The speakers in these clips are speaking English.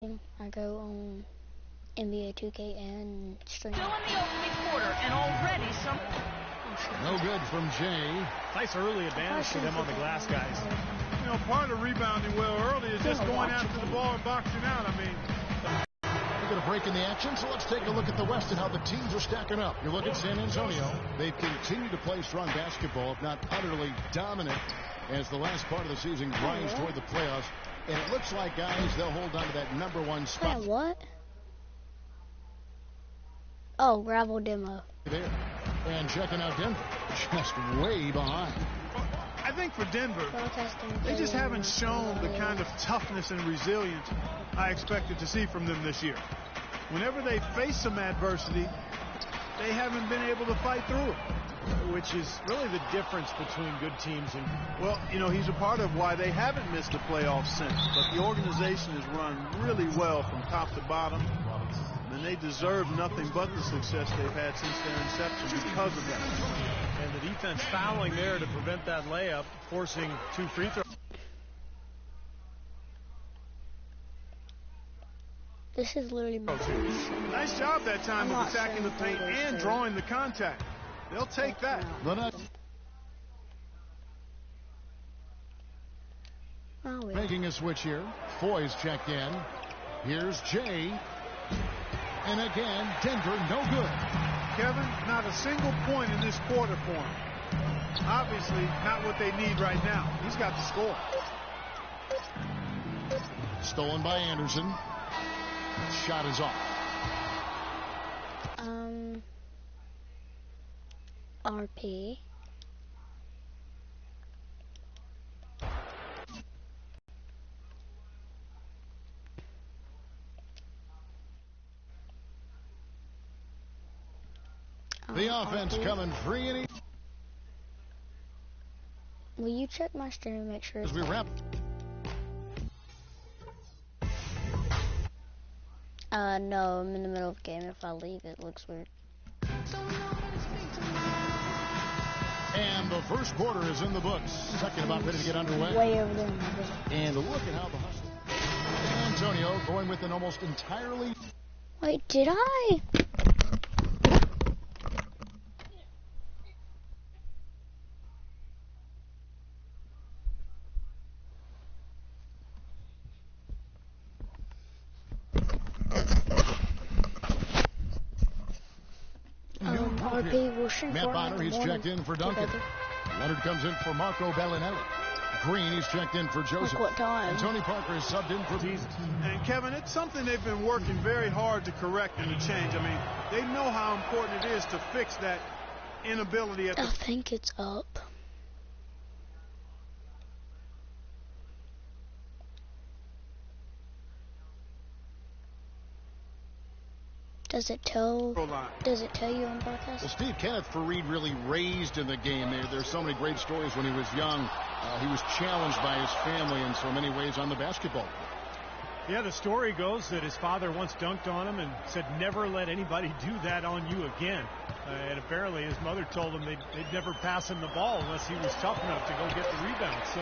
I go on NBA 2K and stream. Still in the opening quarter, and already some. No good from Jay. Nice early advantage for them on the glass, guys. You know, part of rebounding well early is just going after the ball and boxing out. I mean, We're going to break in the action, so let's take a look at the West and how the teams are stacking up. You look at San Antonio. They've continued to play strong basketball, if not utterly dominant, as the last part of the season grinds toward the playoffs. And it looks like, guys, they'll hold on to that #1 spot. What? Oh, gravel demo. There. And checking out Denver, just way behind. I think for Denver, they just haven't shown the kind of toughness and resilience I expected to see from them this year. Whenever they face some adversity, they haven't been able to fight through it. Which is really the difference between good teams and... Well, you know, he's a part of why they haven't missed the playoffs since. But the organization has run really well from top to bottom. And they deserve nothing but the success they've had since their inception because of that. And the defense fouling there to prevent that layup, forcing 2 free throws. This is literally my Nice job that time of attacking the paint and drawing the contact. They'll take that. Making a switch here. Foy's checked in. Here's Jay. And again, Denver, no good. Kevin, not a single point in this quarter for him. Obviously, not what they need right now. He's got to score. Stolen by Anderson. Shot is off. RP. The offense coming free and Will you check my stream and make sure as we wrap. No, I'm in the middle of the game. If I leave, it looks weird. And the first quarter is in the books. Second about ready to get underway. Way over there. And look at how the hustle. San Antonio going with an almost entirely. Wait, did I? Matt Bonner, he's checked in for Duncan. Leonard comes in for Marco Bellinelli. Green, he's checked in for Joseph. What time? And Tony Parker is subbed in for Jesus. And Kevin, it's something they've been working very hard to correct and to change. I mean, they know how important it is to fix that inability at the... I think it's up. Does it tell you on broadcast? Well, Steve Kenneth Fareed really raised in the game. There's so many great stories when he was young. He was challenged by his family in so many ways on the basketball court. Yeah, the story goes that his father once dunked on him and said, never let anybody do that on you again. And apparently his mother told him they'd never pass him the ball unless he was tough enough to go get the rebound. So,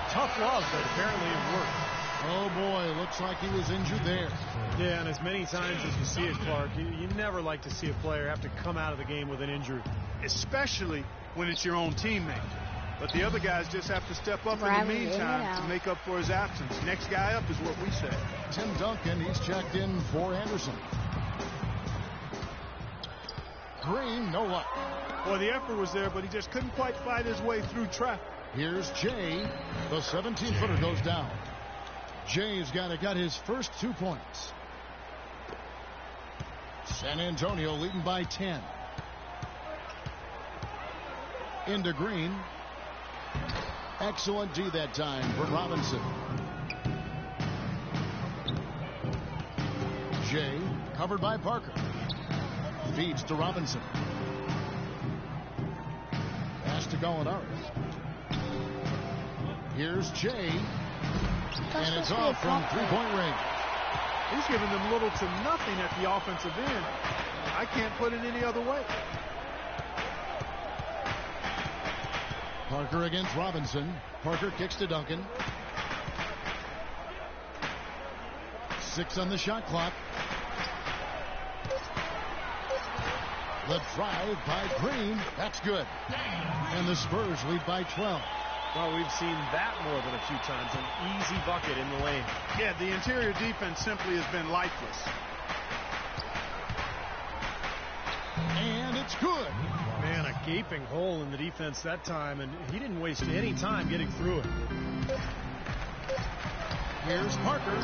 tough love, but apparently it worked. Oh, boy, looks like he was injured there. Yeah, and as many times as you see it, Clark, you never like to see a player have to come out of the game with an injury. Especially when it's your own teammate. But the other guys just have to step up in the meantime to make up for his absence. Next guy up is what we say. Tim Duncan, he's checked in for Anderson. Green, no luck. Well, the effort was there, but he just couldn't quite fight his way through traffic. Here's Jay. The 17-footer goes down. Jay's got his first 2 points. San Antonio leading by 10. Into Green. Excellent D that time from Robinson. Jay covered by Parker. Feeds to Robinson. Pass to Gallinari. Here's Jay. And it's off from three-point range. He's giving them little to nothing at the offensive end. I can't put it any other way. Parker against Robinson. Parker kicks to Duncan. 6 on the shot clock. The drive by Green. That's good. And the Spurs lead by 12. Well, we've seen that more than a few times. An easy bucket in the lane. Yeah, the interior defense simply has been lifeless. And it's good. Man, a gaping hole in the defense that time, and he didn't waste any time getting through it. Here's Parker.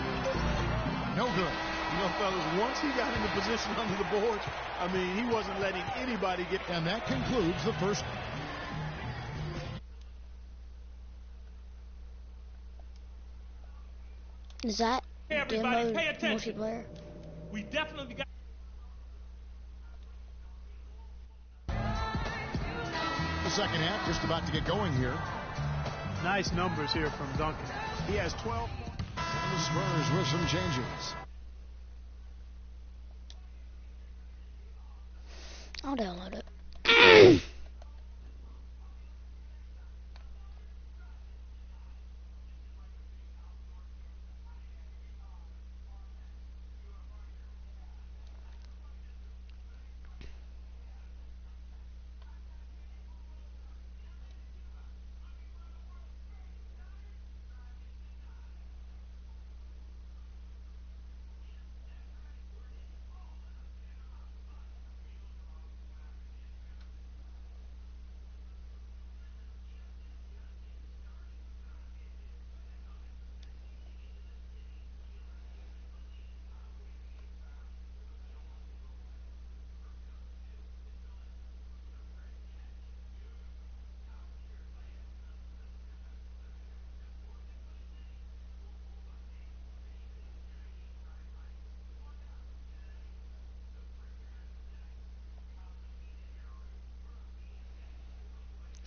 No good. You know, fellas, once he got into position under the board, I mean, he wasn't letting anybody get. And that concludes the first. Is that Hey, everybody, demo pay attention. multiplayer? We definitely got. The second half just about to get going here. Nice numbers here from Duncan. He has 12. And the Spurs with some changes. I'll download it.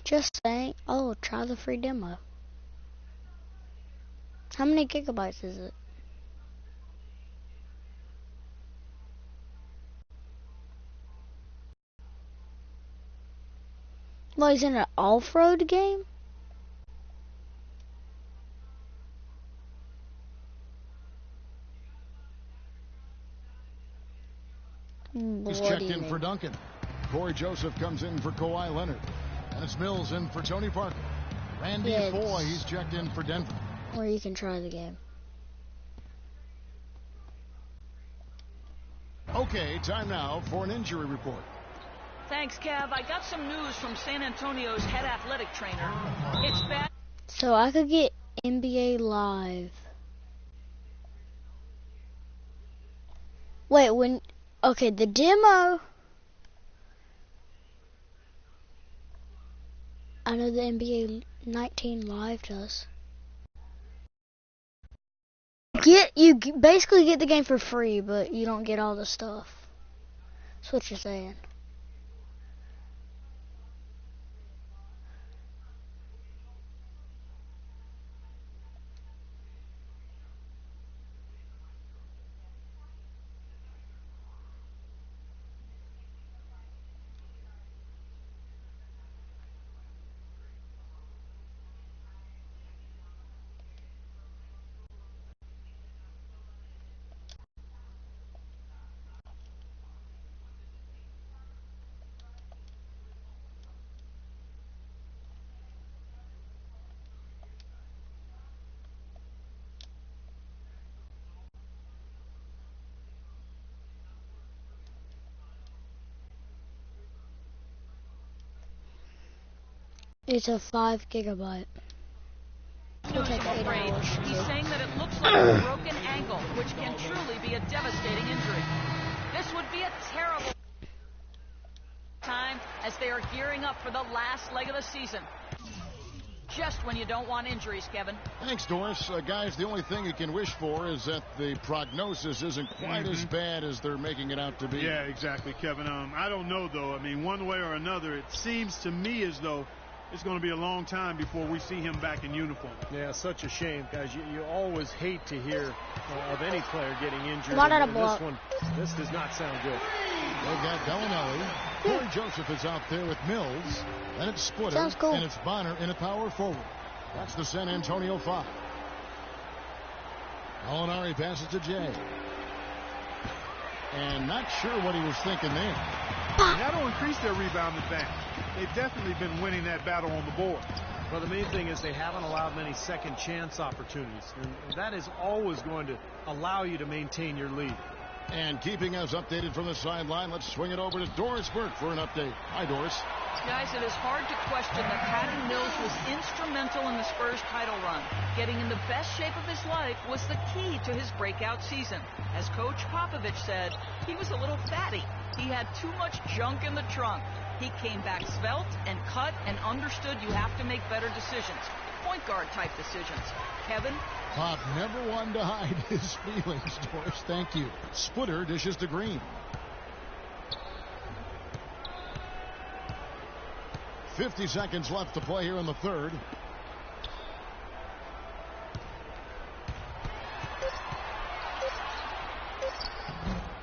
Just saying. Oh, try the free demo. How many gigabytes is it? Well, he's in an off-road game? He's checked in for Duncan. Corey Joseph comes in for Kawhi Leonard. And it's Mills in for Tony Parker. Randy Foye, he's checked in for Denver. Or you can try the game. Okay, time now for an injury report. Thanks, Kev. I got some news from San Antonio's head athletic trainer. It's bad. So I could get NBA Live. Wait, okay, the demo. I know the NBA 19 Live does. You basically get the game for free, but you don't get all the stuff. That's what you're saying. It's a 5 gigabyte. He's saying that it looks like a broken ankle, which can truly be a devastating injury. This would be a terrible time as they are gearing up for the last leg of the season. Just when you don't want injuries, Kevin. Thanks, Doris. Guys, the only thing you can wish for is that the prognosis isn't quite as bad as they're making it out to be. Yeah, exactly, Kevin. I don't know, though. I mean, one way or another, it seems to me as though it's going to be a long time before we see him back in uniform. Yeah, such a shame, guys. You always hate to hear of any player getting injured. This does not sound good. They've got Bellinelli. Corey Joseph is out there with Mills. Then it's Splitter. Sounds cool. And it's Bonner in a power forward. That's the San Antonio 5. Molinari passes to Jay. And not sure what he was thinking there. That'll increase their rebound advantage. They've definitely been winning that battle on the board. Well, the main thing is they haven't allowed many second chance opportunities. And that is always going to allow you to maintain your lead. And keeping us updated from the sideline, let's swing it over to Doris Burke for an update. Hi, Doris. Guys, it is hard to question that Patty Mills was instrumental in the Spurs title run. Getting in the best shape of his life was the key to his breakout season. As Coach Popovich said, he was a little fatty. He had too much junk in the trunk. He came back svelte and cut and understood you have to make better decisions. Point guard type decisions. Kevin? Pop never wanted to hide his feelings, Doris. Thank you. Splitter dishes to Green. 50 seconds left to play here in the third.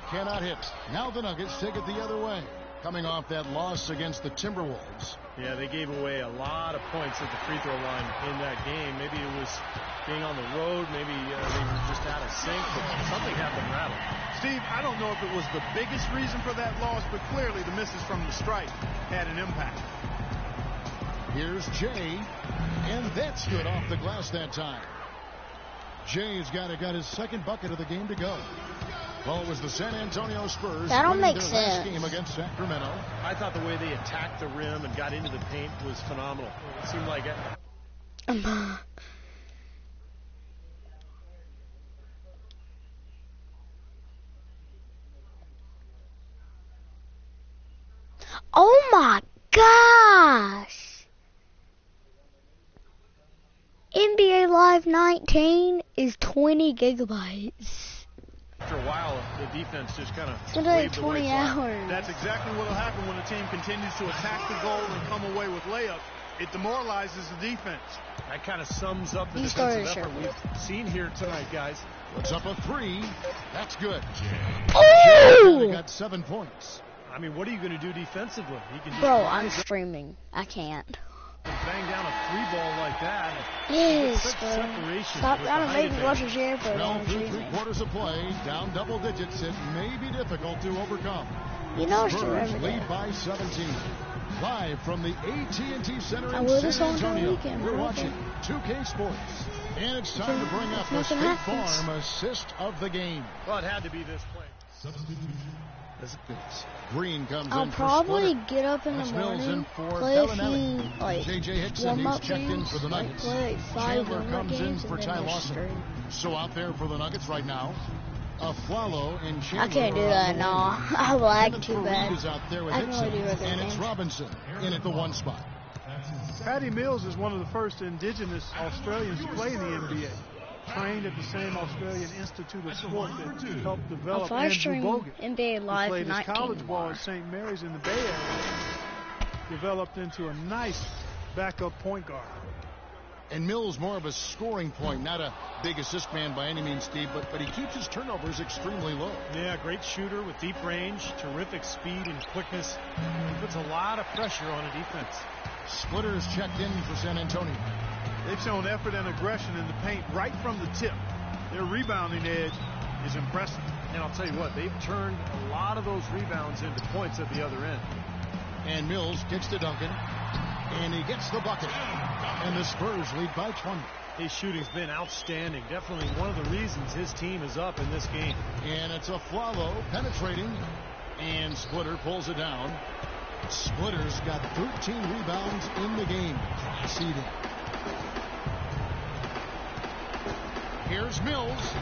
Cannot hit. Now the Nuggets take it the other way. Coming off that loss against the Timberwolves. Yeah, they gave away a lot of points at the free throw line in that game. Maybe it was being on the road. Maybe they were just out of sync. But something had them rattled. Steve, I don't know if it was the biggest reason for that loss, but clearly the misses from the stripe had an impact. Here's Jay, and that's good off the glass that time. Jay's got his second bucket of the game to go. Well, it was the San Antonio Spurs. That don't make their sense. last game against Sacramento. I thought the way they attacked the rim and got into the paint was phenomenal. It seemed like it. Oh my gosh! NBA Live 19 is 20 gigabytes. After a while, the defense just kind of It's gonna take 20 hours. That's exactly what will happen when a team continues to attack the goal and come away with layups. It demoralizes the defense. That kind of sums up the He defensive started effort we've seen here tonight, guys. Puts up a three. That's good. Oh! They got 7 points. I mean, what are you going to do defensively? You can just Bro, I'm rise up streaming. I can't. and bang down a three ball like that. Yes, Such bro. separation Stop with trying the to height make me advantage. watch a share for Now it. through 3/4 of play, down double digits. It may be difficult to overcome. You know it's Spurs true. lead by 17. Live from the AT&T Center I in will San this on the Antonio. weekend, We're bro. watching 2K Sports. And it's time to bring up the Nothing State happens. Farm assist of the game. Well, it had to be this play. As it fits. Green comes I'll in for probably Splitter. get up in the That's Mills in morning, for play a Bellinelli. few like J.J. Hickson, warm he's up checked in games, for the like Nuggets. play like 5 Chandler warm up comes in games, for and Ty then just Lawson. stream. So out there for the Nuggets right now. Aflalo and Chandler. I can't do are on that, the no. wing. I lag Kenneth too Faried bad. is out there with I can Hickson, only do regular and it's games. Robinson in at the 1 spot. Patty Mills is one of the first indigenous Australians to play in the NBA. Trained at the same Australian Institute of Sport that helped develop If I Andrew stream Bogut. NBA He Live played his 19 college ball more. at St. Mary's in the Bay Area. Developed into a nice backup point guard. And Mills more of a scoring point, not a big assist man by any means, Steve, but he keeps his turnovers extremely low. Yeah, great shooter with deep range, terrific speed and quickness. He puts a lot of pressure on a defense. Splitters checked in for San Antonio. They've shown effort and aggression in the paint right from the tip. Their rebounding edge is impressive. And I'll tell you what, they've turned a lot of those rebounds into points at the other end. And Mills kicks to Duncan, and he gets the bucket. And the Spurs lead by 20. His shooting's been outstanding. Definitely one of the reasons his team is up in this game. And it's Aflalo penetrating, and Splitter pulls it down. Splitter's got 13 rebounds in the game. Conceding. Here's Mills,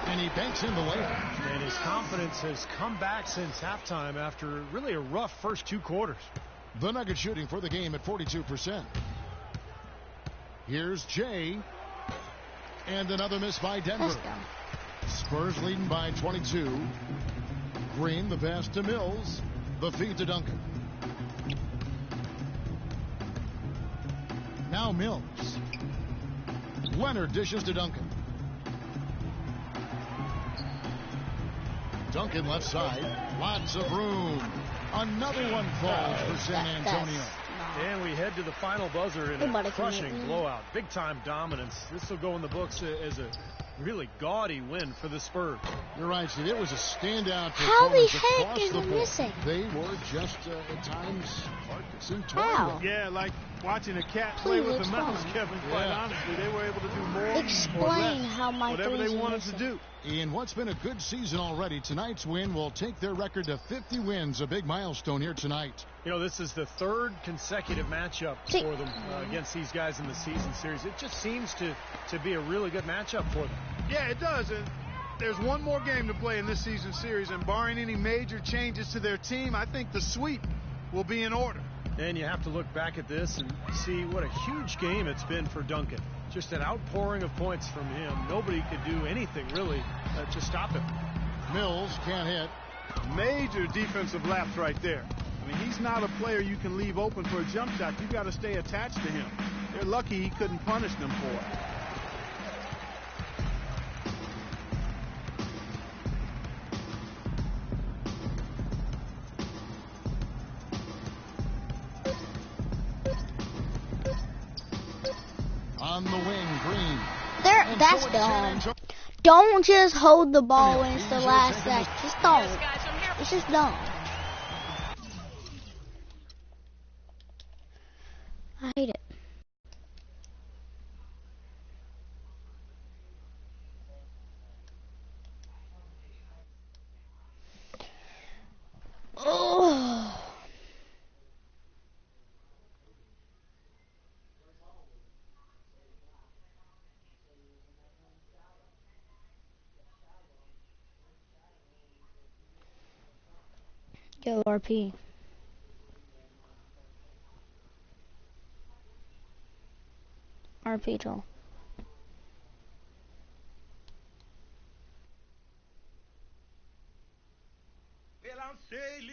and he banks in the layup. And his confidence has come back since halftime after really a rough first 2 quarters. The Nuggets shooting for the game at 42%. Here's Jay, and another miss by Denver. Let's go. Spurs leading by 22. Green, the pass to Mills. The feed to Duncan. Now Mills. Leonard dishes to Duncan. Duncan left side. Lots of room. Another one falls for San Antonio. And we head to the final buzzer in Nobody a can crushing hit me. blowout. Big-time dominance. This will go in the books as a Really gaudy win for the Spurs. You're right, Steve. It was a standout How the performance heck across is the it board. missing? They were just, at times, Parkinson How? Yeah, like watching a cat play Please with a mouse, explain. Kevin. Quite honestly, they were able to do more or Explain less, how my whatever they threes are wanted to missing. do. In what's been a good season already, tonight's win will take their record to 50 wins, a big milestone here tonight. You know, this is the third consecutive matchup for them against these guys in the season series. It just seems to be a really good matchup for them. Yeah, it does. And there's one more game to play in this season series, and barring any major changes to their team, I think the sweep will be in order. And you have to look back at this and see what a huge game it's been for Duncan. Just an outpouring of points from him. Nobody could do anything, really, to stop him. Mills can't hit. Major defensive lapse right there. I mean, he's not a player you can leave open for a jump shot. You've got to stay attached to him. They're lucky he couldn't punish them for it. On the wing, Green. That's dumb. Don't just hold the ball when it's the last second. Just don't. Yes, guys, I'm here. It's just dumb. I hate it. Oh. Go RP. RP Joel. Well, I'm sailing.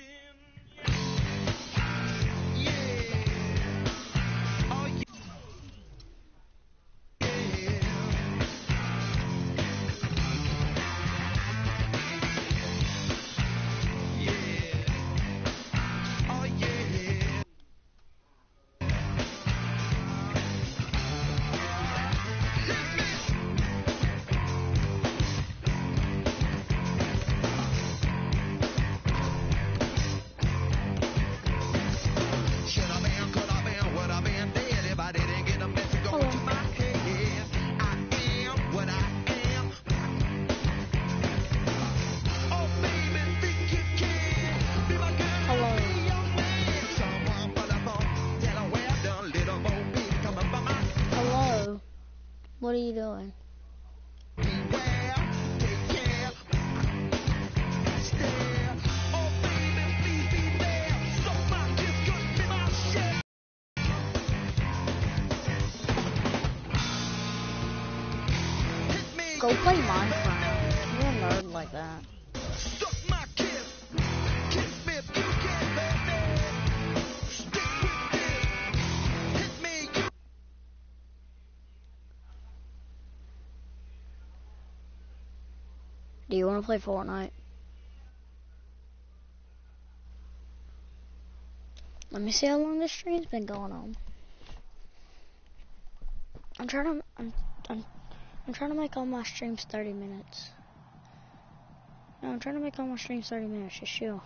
Hello. What are you doing? Go play Minecraft. You're a nerd like that. Do you want to play Fortnite? Let me see how long this stream's been going on. I'm trying to make all my streams 30 minutes. No, I'm trying to make all my streams 30 minutes. Just chill.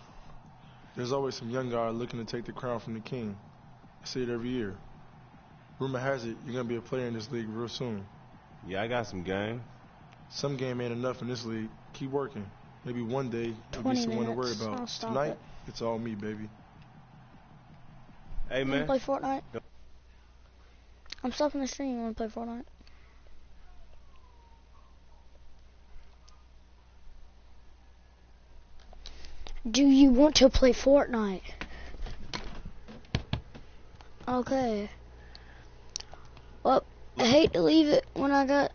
There's always some young guy looking to take the crown from the king. I see it every year. Rumor has it you're gonna be a player in this league real soon. Yeah, I got some game. Some game ain't enough in this league. Keep working. Maybe one day there'll 20 be someone to worry minutes. I'll about. stop Tonight, it. it's all me, baby. Hey, You wanna man. play Fortnite? Yep. I'm stopping the stream. You wanna play Fortnite? Do you want to play Fortnite? Okay. Well, I hate to leave it when I got,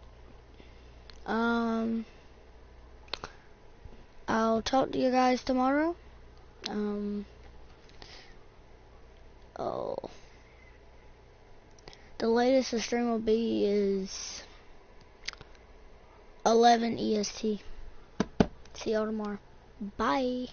I'll talk to you guys tomorrow. Oh. The latest the stream will be is 11 EST. See y'all tomorrow. Bye.